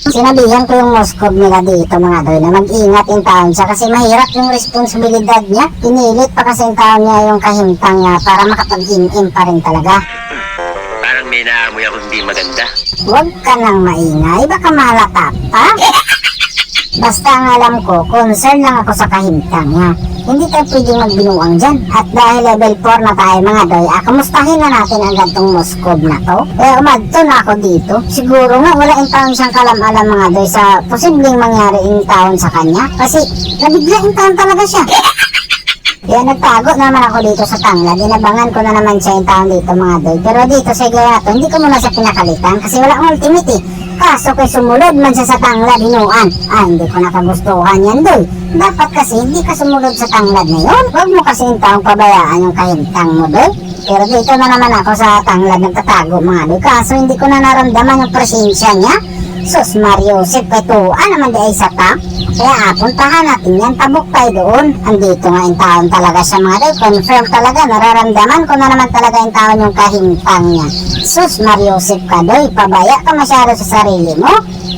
Sinabihan ko yung Moskov nila dito mga doy na mag-ingat yung taon siya kasi mahirap yung responsibilidad niya. Pinilit pa kasi yung taon niya yung kahimtang niya para makapag-in-in pa rin talaga. Parang may naamoy ako hindi maganda. Huwag ka nang maingay, baka malata pa. Basta ang alam ko, concern lang ako sa kahimtang niya. Hindi tayo pwedeng magbinuang dyan. At dahil level 4 na tayo mga doy, kamustahin na natin agad tong Moskov na to. Kaya umadto na ako dito. Siguro nga wala yung taon siyang kalam-alam mga doy sa posibleng mangyari yung taon sa kanya. Kasi nabigla yung taon talaga siya. Kaya nagtago naman ako dito sa tanglad. Inabangan ko na naman siya yung taon dito mga doy. Pero dito sa igaya na to, hindi ko muna siya pinakalitan kasi wala akong ultimate eh. Kaso kay sumunod man siya sa tanglad hinuan. Hindi ko nakagustuhan yan doy. Dapat kasi hindi ka sumunod sa tanglad na yun. Huwag mo kasi yung taong pabayaan yung kahintang mo doy. Pero dito na naman ako sa tanglad nagtatago mga doy. Kaso hindi ko na naramdaman yung presensya niya. Sus Mario, sipetuan naman di ay sa top. Kaya puntahan natin yan, tabok tayo doon. Andito nga yung taon talaga siya mga doy. Confirm talaga, nararamdaman ko na naman talaga yung taon yung kahintang niya. Sus Mario, sip ka doy, pabaya ka masyado sa sarili mo.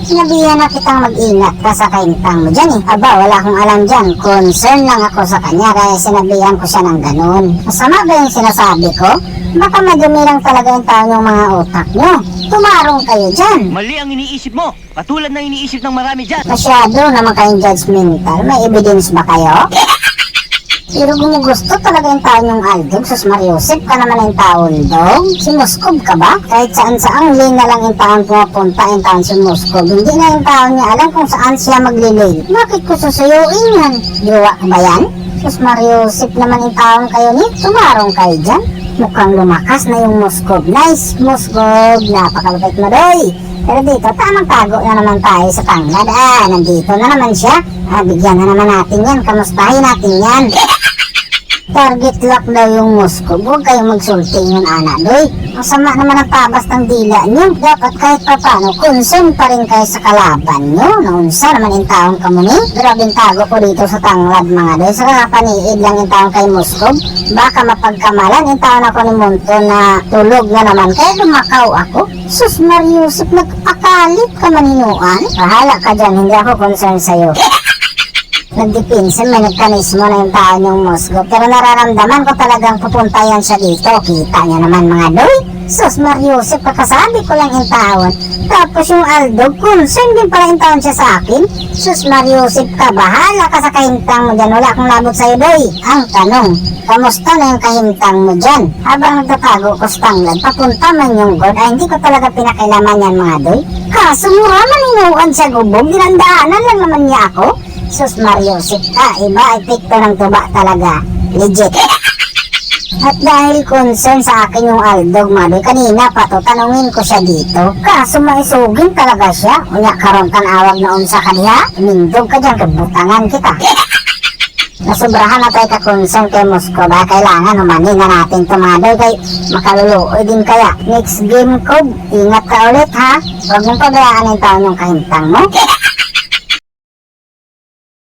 Sinabihan na kitang mag-ingat ka sa kahintang mo dyan eh. Aba, wala akong alam dyan. Concern lang ako sa kanya kaya sinabihan ko siya ng ganun. Masama ba yung sinasabi ko? Baka madumi lang talaga yung taon yung mga utak nyo. Tumarong kayo dyan. Mali ang iniisip mo. Katulad ng iniisip ng marami dyan. Masyado naman kayong judgmental. May evidence ba kayo? Pero kung gusto talaga yung taon yung Aldog, sus Mariusip ka naman yung taon dog. Si Moskov ka ba? Kahit saan lane na lang yung taon pumapunta yung taon si Moskov. Hindi na yung taon niya alam kung saan siya maglilay. Bakit ko susuyuin yan? Diwa ka ba yan? Sus Mariusip naman yung taon kayo ni. Tumarong kayo dyan. Mukhang lumakas na yung Moskov. Nice Moskov. Napakalapit mo doy. Pero dito, tamang tago na naman tayo sa tanglad. Nandito na naman siya. Bigyan na naman natin yan. Kamustahin natin yan. Target lock daw yung Moskov. Huwag kayong magsulting yung anak doy. Masama naman ang tabas ng dila nyo. Dapat kahit pa paano, concern pa rin kayo sa kalaban nyo. Naunsa naman yung taong kamuni. Grabing tago ko dito sa tanglad mga doy. Sa kakapaniid lang yung taong kay Moskov. Baka mapagkamalan yung taon ako ni Monto na tulog na naman. Kaya lumakaw ako. Sus Mariusip, nagpakalit ka maninuan. Bahala ka dyan, hindi ako concern sa'yo. Nagdipinsin, may mekanismo na yung taon yung Moskov. Pero nararamdaman ko talagang pupunta yan siya dito. Kita niya naman mga doy. Sus Mariusip, kakasabi ko lang yung taon. Tapos yung Aldog, concern din pala yung taon siya sa akin. Sus Mariusip ka, bahala ka sa kahintang mo dyan. Wala akong labot sa'yo doy. Ang tanong, kamusta na yung kahintang mo dyan? Habang nagtatago ko sa tanglad, papunta man yung god, hindi ko talaga pinakilaman yan mga doy. Kaso mura maninuan siya gubog, dinandaanan lang naman niya ako. Sus Mariusip ka, iba epekto ng tuba talaga. Legit. At dahil concern sa akin yung Aldog madoy, kanina pa to, tanungin ko siya dito. Kaso maisugin talaga siya. Unya karon tanawag na unsa ka diha. Mindog ka dyan, kabutangan kita. Nasubrahan na tayo ka-concern kay Moskov. Kailangan humanin na natin tumadoy kay makaluluoy din kaya. Next game ko, ingat ka ulit ha. Huwag mong pabayaan yung taon yung kahintang mo.